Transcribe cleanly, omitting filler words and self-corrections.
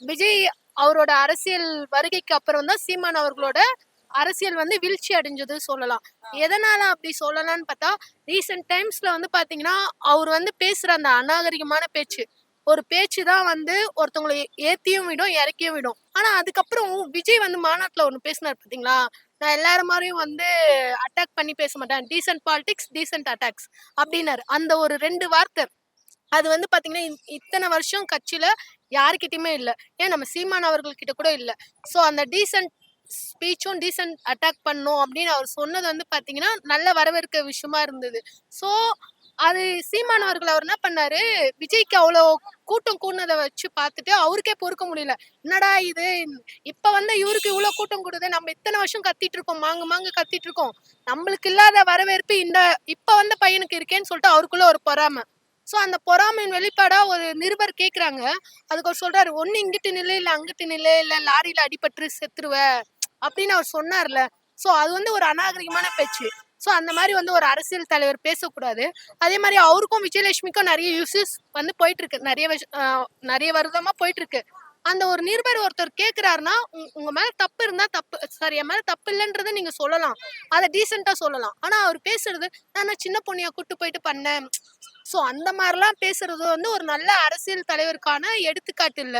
விஜய் அவரோட அரசியல் வருகைக்கு அப்புறம் தான் சீமான் அவர்களோட அரசியல் வந்து வீழ்ச்சி அடைஞ்சது சொல்லலாம். எதனால அப்படி சொல்லலாம்னு பார்த்தா, ரீசென்ட் டைம்ஸ்ல வந்து பார்த்தீங்கன்னா, அவர் வந்து பேசுற அந்த அநாகரிகமான பேச்சு. ஒரு பேச்சு தான் வந்து ஒருத்தவங்கள ஏத்தியும் விடும், இறக்கியும் விடும். ஆனா அதுக்கப்புறம் விஜய் வந்து மாநாட்டுல ஒண்ணு பேசினார் பார்த்தீங்களா? நான் எல்லார் மாரியும் வந்து அட்டாக் பண்ணி பேச மாட்டேன். டீசென்ட் பாலிடிக்ஸ், டீசென்ட் அட்டாக்ஸ் அப்டின்னாரு. அந்த ஒரு 2 வார்த்தை. அது வந்து பாத்தீங்கன்னா, இத்தன வருஷம் கட்சியில யார்கிட்டயுமே இல்ல. ஏன் நம்ம சீமான் அவர்கள் கிட்ட கூட இல்ல. சோ அந்த டீசென்ட் ஸ்பீச்சும், டீசென்ட் அட்டாக் பண்ணணும் அப்படின்னு அவர் சொன்னது வந்து பாத்தீங்கன்னா, நல்ல வரவேற்க விஷயமா இருந்தது. சோ அது சீமான் அவர்கள் அவர் என்ன பண்ணாரு, விஜய்க்கு அவ்வளோ கூட்டம் கூடுனத வச்சு பாத்துட்டு அவருக்கே பொறுக்க முடியல. என்னடா இது! இப்ப வந்து இவருக்கு இவ்ளோ கூட்டம் கூடுது. நம்ம இத்தன வருஷம் கத்திட்டு இருக்கோம். மாங்கு மாங்கு கத்திட்டு இருக்கோம். நம்மளுக்கு இல்லாத வரவேற்பு இப்ப வந்த பையனுக்கு இருக்கேன்னு சொல்லிட்டு அவருக்குள்ள ஒரு பொறாம. சோ அந்த பொறாமையின் வெளிப்பாடா ஒரு நிருபர் கேக்குறாங்க. அதுக்கு அவர் சொல்றாரு, "ஒண்ணு இங்கிட்டு நில்லு, இல்ல அங்கிட்டு நில்லு, இல்ல லாரியில அடிபட்டு செத்துருவ" அப்படின்னு அவர் சொன்னார்ல. சோ அது வந்து ஒரு அநாகரிகமான பேச்சு. சோ அந்த மாரி வந்து ஒரு அரசியல் தலைவர் பேசக்கூடாது. அதே மாரி அவருக்கும் விஜயலட்சுமிக்கும் நெறைய இஷ்யூஸ் வந்து போயிட்டு இருக்கு. நெறைய வருடமா போயிட்டு இருக்கு. அந்த ஒரு நிருபர் ஒருத்தர் கேக்குறாருன்னா, உங்க மேல தப்பு இருந்தா தப்பு சாரி என் மேல தப்பு இல்லன்றத நீங்க சொல்லலாம். அத டீசென்ட்டா சொல்லலாம். ஆனா அவர் பேசுறது, "நான் என்ன சின்ன பொண்ணையா கூட்டு போயிட்டு பண்ணேன்." சோ அந்த மாரிலாம் பேசுறது வந்து ஒரு நல்ல அரசியல் தலைவருக்கான எடுத்துக்காட்டு இல்ல.